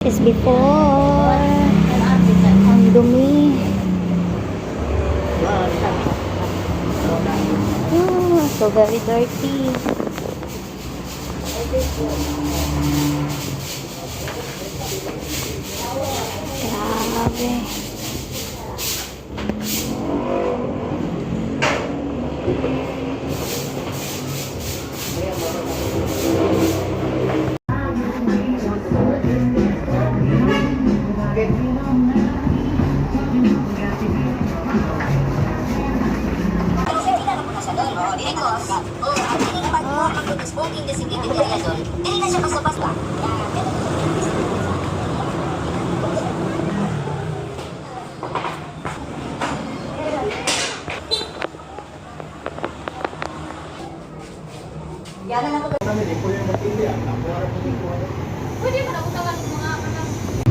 Is before. Ang dumi. Oh, so very dirty. Grabe.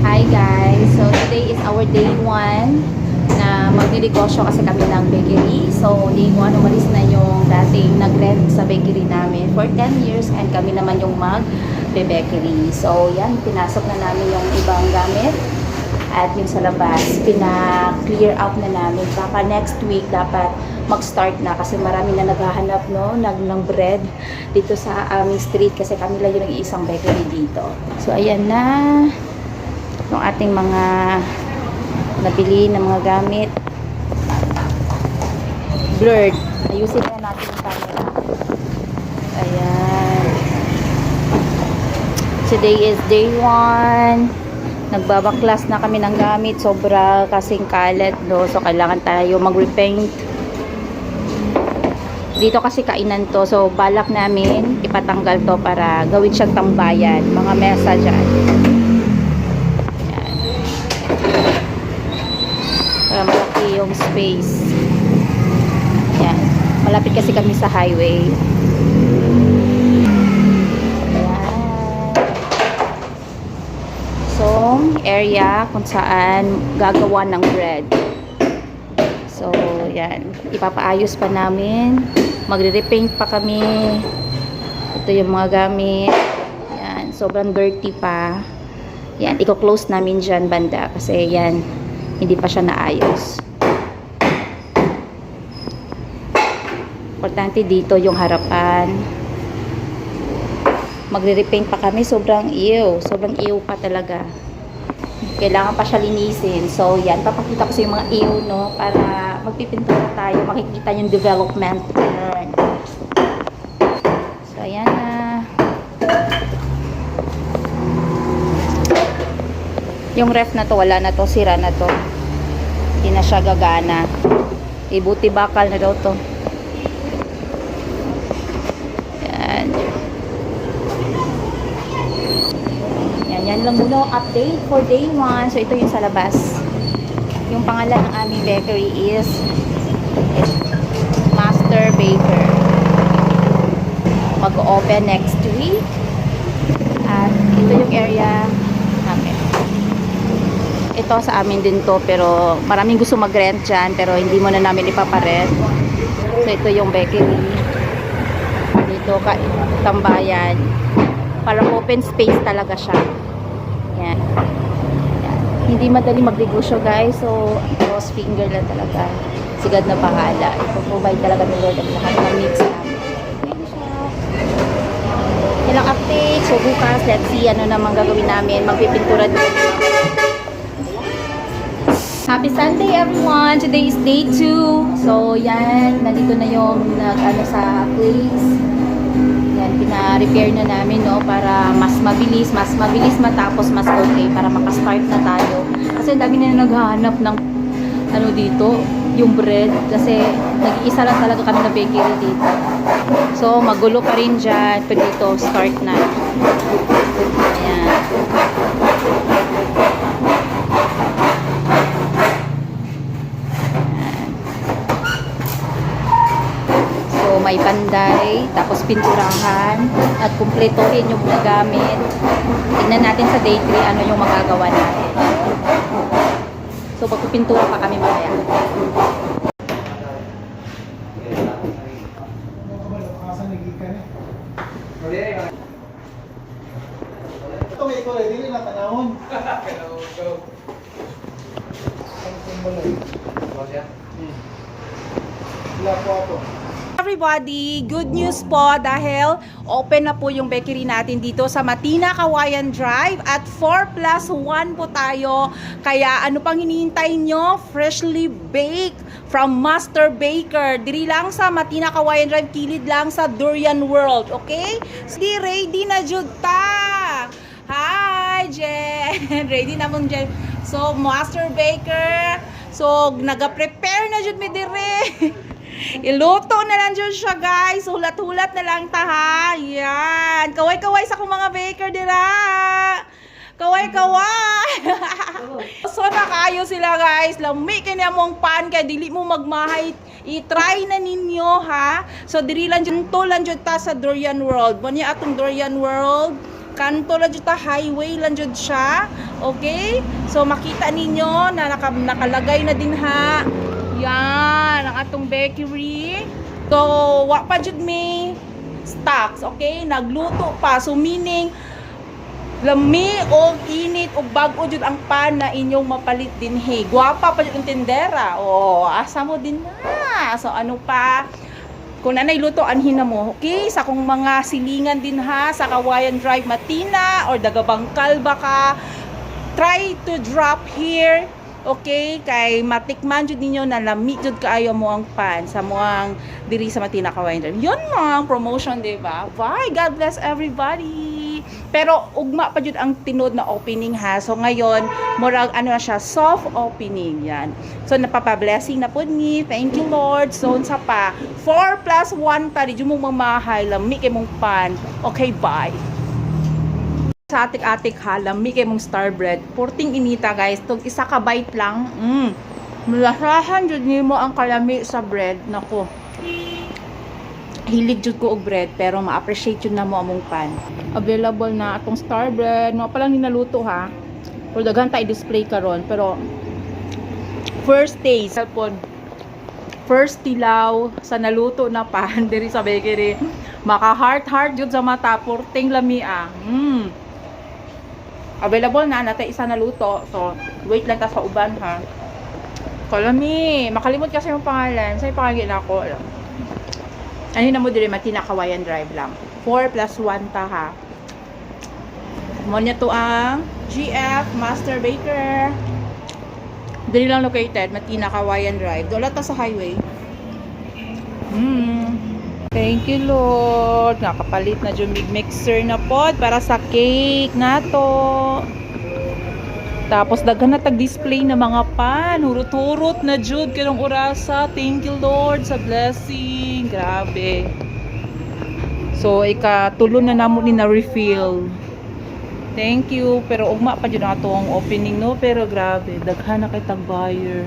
Hi guys, so today is our day 1 na magninegosyo kasi kami ng bakery. So day 1 umalis na yung dating nag-rent sa bakery namin for 10 years and kami naman yung mag-bakery. So yan, pinasok na namin yung ibang gamit at yung sa labas, pina-clear out na namin. Baka next week dapat mag-start na kasi marami na naghahanap ng bread dito sa aming street kasi kami lang yung isang bakery dito. So ayan na yung ating mga nabili ng mga gamit. Blurred. Ayusin na natin yung camera. Ayan. Today is day 1. Nagbabaklas na kami ng gamit. Sobra kasing kalat, no? So kailangan tayo mag-repaint. Dito kasi kainan to. So balak namin ipatanggal to para gawin siyang tambayan. Mga mesa dyan. Para malaki yung space. Yan. Malapit kasi kami sa highway. Ayan. So, area kung saan gagawa ng bread. So, yan. Ipapaayos pa namin. Magre-repaint pa kami. Ito yung mga gamit. Yan. Sobrang dirty pa. Yan. Iko-close namin dyan banda. Kasi yan. Hindi pa siya naayos. Importante dito yung harapan. Magre-repaint pa kami. Sobrang ew. Sobrang ew pa talaga. Kailangan pa siya linisin. So, yan. Papakita ko sa yung mga ew, no? Para magpipintura tayo. Makikita yung development. So, ayan na. Yung ref na to, wala na to, sira na to. Hindi na siya gagana. Ibuti bakal na daw to. Yan. Yan lang muna update for day 1. So, ito yung sa labas. Yung pangalan ng aming bakery is Master Baker. Mag-open next week. At ito yung area namin. Ito sa amin din to, pero maraming gusto mag-rent dyan, pero hindi mo na namin ipaparent. So ito yung bakery. Dito tambayan. Parang open space talaga siya. Yan. Yan. Hindi madali magnegosyo guys, so cross finger lang talaga. Sigad na bahala. Ipoprovide talaga ng Lord ang lahat ng needs namin. Yan ang update. So bukas, let's see ano naman gagawin namin. Magpipintura din. Happy Sunday everyone! Today is day 2. So yan, nandito na yung sa place. Yan, pina-repair na namin, no, para mas mabilis matapos, mas okay, para makastart na tayo. Kasi ang dami na naghahanap ng dito, yung bread. Kasi nag-iisa lang talaga kami na bakery dito. So magulo pa rin dyan. Pero dito, start na. Ayan. May panday, tapos pinturahan, at kumpletohin yung mga gamit. Tingnan natin sa day 3 ano yung magagawa natin. So magpipintura pa kami mamaya. dili na tanawon. Wala po ako. Everybody, good news po dahil open na po yung bakery natin dito sa Matina Kawayan Drive at 4+1 po tayo. Kaya ano pang hinihintay nyo? Freshly baked from Master Baker. Diri lang sa Matina Kawayan Drive, kilid lang sa Durian World. Okay? So, ready na jud ta. Hi, Jen. Ready na mong Jen. So, Master Baker. So, naga-prepare na jud mi dire. Iluto na lang dyan siya, guys. Hulat-hulat na lang ta, ha. Yan. Kaway-kaway sa kong mga baker dira. Kaway-kaway. So, nakayo sila, guys. Lami kanya mong pan. Kaya dili mo magmahay. I-try na ninyo, ha. So, diri lang dyan. To lang dyan ta sa Durian World. Manya atong Durian World. Kanto lang dyan ta. Highway lang dyan siya. Okay? So, makita ninyo na nakalagay na din, ha. Yan, ang atong bakery. So, wa pa jud may stocks, okay? Nagluto pa. So, meaning, lami o init o bag-o jud ang pan na inyong mapalit din, hey. Guwapa pa jud ang tindera. O, asa mo din na. So, ano pa? Kung nanay luto, anhin na mo, okay? Sa kung mga silingan din, ha? Sa Kawayan Drive, Matina, or Dagabangkal ba ka? Try to drop here. Okay, kay matikman jud ninyo na lami jud kaayo mo ang pan sa moang diri sa Matina Kawayan Drive. Yun ang promotion, di ba? Bye, God bless everybody. Pero ugma pa jud ang tinod na opening, ha. So ngayon, murag ano na siya, soft opening yan. So napapa-blessing na pud ni. Thank you, Lord. So unsa pa? 4+1 pa di mo mamahay lami kay mong pan. Okay, bye. Sa atik-atik ha, lami kay mong star bread. Porting inita, guys. Tug isa ka bite lang. Mulasahan jud nimo ang kalami sa bread. Nako. Hilig jud ko og bread pero ma-appreciate jud na mo among pan. Available na atong star bread. No pa lang ninaluto, ha. Pero daghan ta i-display karon, pero first taste cellphone. First tilaw sa naluto na pan diri sa bakery. Maka heart jud sa mata, porting lami ah. Available na natay isa na luto. So, wait lang ta sa uban, ha. Kalami, makalimot kasi yung pangalan. Sa'yo pangalan ako. Ano na mo dire, Matina Kawayan Drive lang. 4+1 ta, ha. Mo niya to ang GF Master Baker. Dili lang located, Matina Kawayan Drive. Dola ta sa highway. Thank you, Lord. Nakapalit na dyan mixer na pod para sa cake na to. Tapos daghan na tag-display na mga pan. Hurot-hurot na jud kanang orasa. Thank you, Lord, sa blessing. Grabe. So, ikatulo na namo ni na refill. Thank you. Pero ugma pa dyan atong opening, no? Pero grabe. Daghan na kay tag-buyer.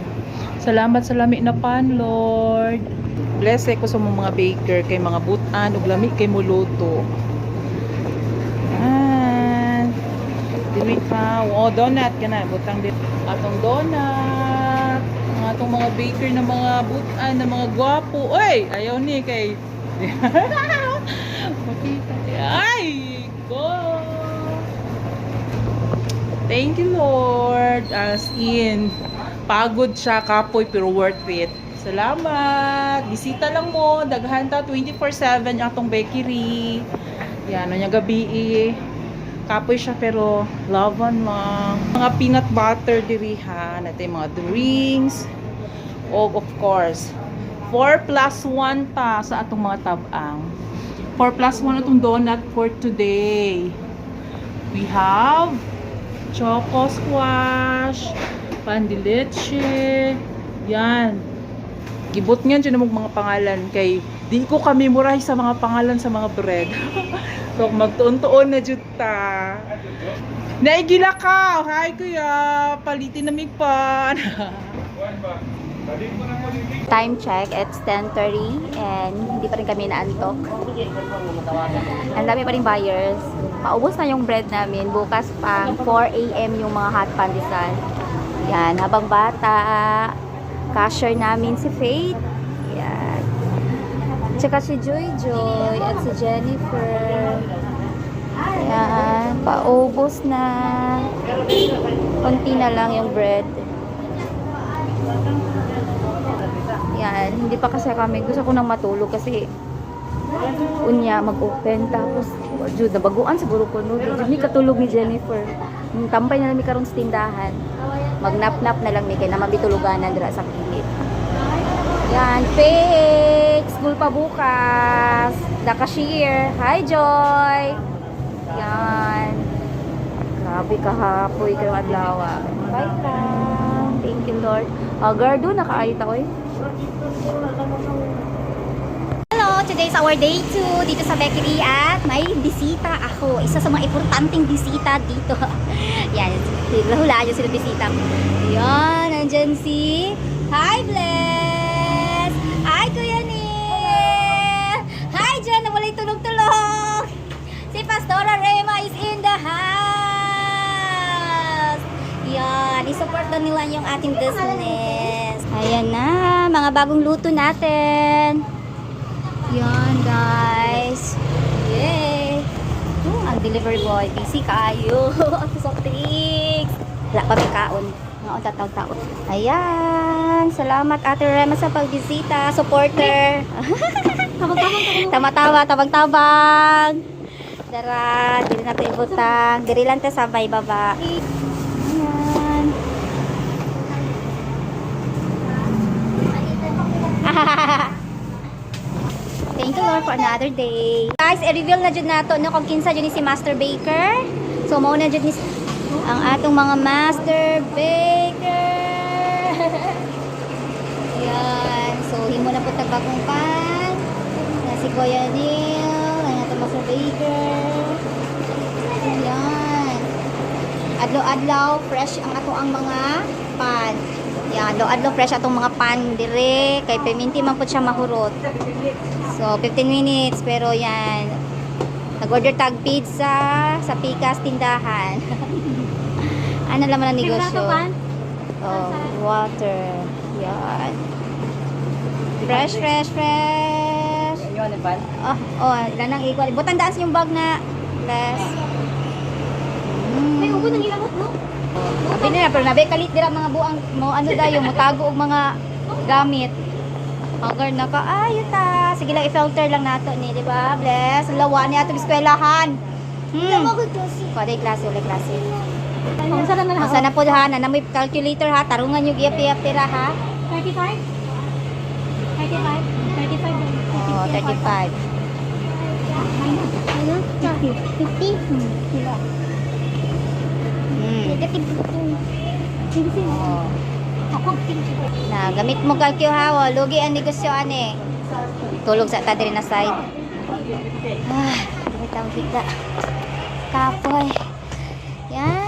Salamat sa lami na pan, Lord. Bless ko sa mga baker kay mga butan ug lami kay muluto. Dili pa. Oh, donut kana butang dito. Atong donut. Ang atong mga baker na mga butan na mga gwapo. Oy, ayaw ni kay. Makita. Ay, go. Thank you, Lord. As in, pagod siya kapoy pero worth it. Salamat. Bisita lang mo. Daghan ta 24/7 ang atong bakery. Yan, ano gabi kapoy siya pero love on mo. Mga peanut butter diri, ha. Natay mga drinks. O of course, 4+1 ta sa atong mga tabang. 4+1 atong donut for today. We have choco squash, pan de leche. Yan. Gibot nga dyan ang mga pangalan kay di ko kami murahi sa mga pangalan sa mga bread. So magtuon-tuon na jud ta. Naigila ka. Hi kuya, palitin na mig pan. Time check, it's 10:30 and hindi pa rin kami naantok. Ang dami pa rin buyers. Paubos na yung bread namin. Bukas pa 4 AM yung mga hot pandesal. Yan, habang bata, cashier namin si Faith. Yan. Tsaka si Joy at si Jennifer. Yan, paubos na. Konti na lang yung bread. Yan, hindi pa kasi kami. Gusto ko nang matulog kasi unya mag-open. Tapos, Jud, nabaguan siguro ko. No? Jud, may katulog ni Jennifer. Tampay na lang may karon sa tindahan. Magnap-nap na lang may kaya na mabituluganan dira sa kilid. Yan, fake! School pa bukas. The cashier. Hi, Joy! Yan. Grabe kahapoy kayo adlaw. Bye lang. Thank you, Lord. Gardo, nakaayot ako eh. Hello! Today is our day 2 dito sa bakery at may bisita ako. Isa sa mga importanteng bisita dito. Yan, hulaan yung sila bisita. Yan, nandyan si... Hi, Bless! Hi, Kuya Neil! Hi, Jen! Nawalay tulog-tulog! Si Pastora Rema is in the house! Yan, isupport na nila yung ating business. Ayan na, mga bagong luto natin. Yan, guys. Yay! Ang delivery boy, busy kayo. Ang soft drinks. Wala pa may kaon. Mga tatawag-taon. Ayan. Salamat, Ate Rema, sa pagbisita. Supporter. Tama-tawa, tabang-tabang. Tara, dili na tayo butang. Diri lang tayo sabay baba. Ayan. Thank you, Lord, for another day. Guys, i-reveal na dyan nato no, kung kinsa dyan ni si Master Baker. So, mauna dyan ni ang atong mga Master Baker. Ayan. So, himo na po tagbagong pan. Yan si Kuya Neil. Ayan atong Master Baker. Ayan. Adlaw-adlaw, fresh ang ato ang mga pan. Yan, adlaw-adlaw fresh atong mga pan dire. Kay peminti man po siya mahurot. So, 15 minutes. Pero yan. Nag-order tag pizza sa Pikas tindahan. Ano naman ang negosyo? Oh, water. Yan. Fresh, fresh, fresh. Oh, ilan ang equal. Butang daan sa yung bag na. Bless. May ubo nang ilamot, no? Sabi nila, pero nabe kalit dira mga buang mo ano dayo, mo tago og mga gamit. Agar na ka, ta. Sige lang, i-filter lang nato ni, di ba? Bless. Lawa ni atong eskwelahan. Kuwade klase, ulit klase. Ang sana po ha, na may calculator ha. Tarungan yung iyap-iyap tira ha. 35? 35? 35? Oh, 35. Ano? 50? Negative 2. Oh. Ako, 50. Na, gamit mo kalkyo ha. Oh. Lugi ang negosyo ane. Tulog sa tadiri na side. Gamit ang kita. Kapoy. Yan.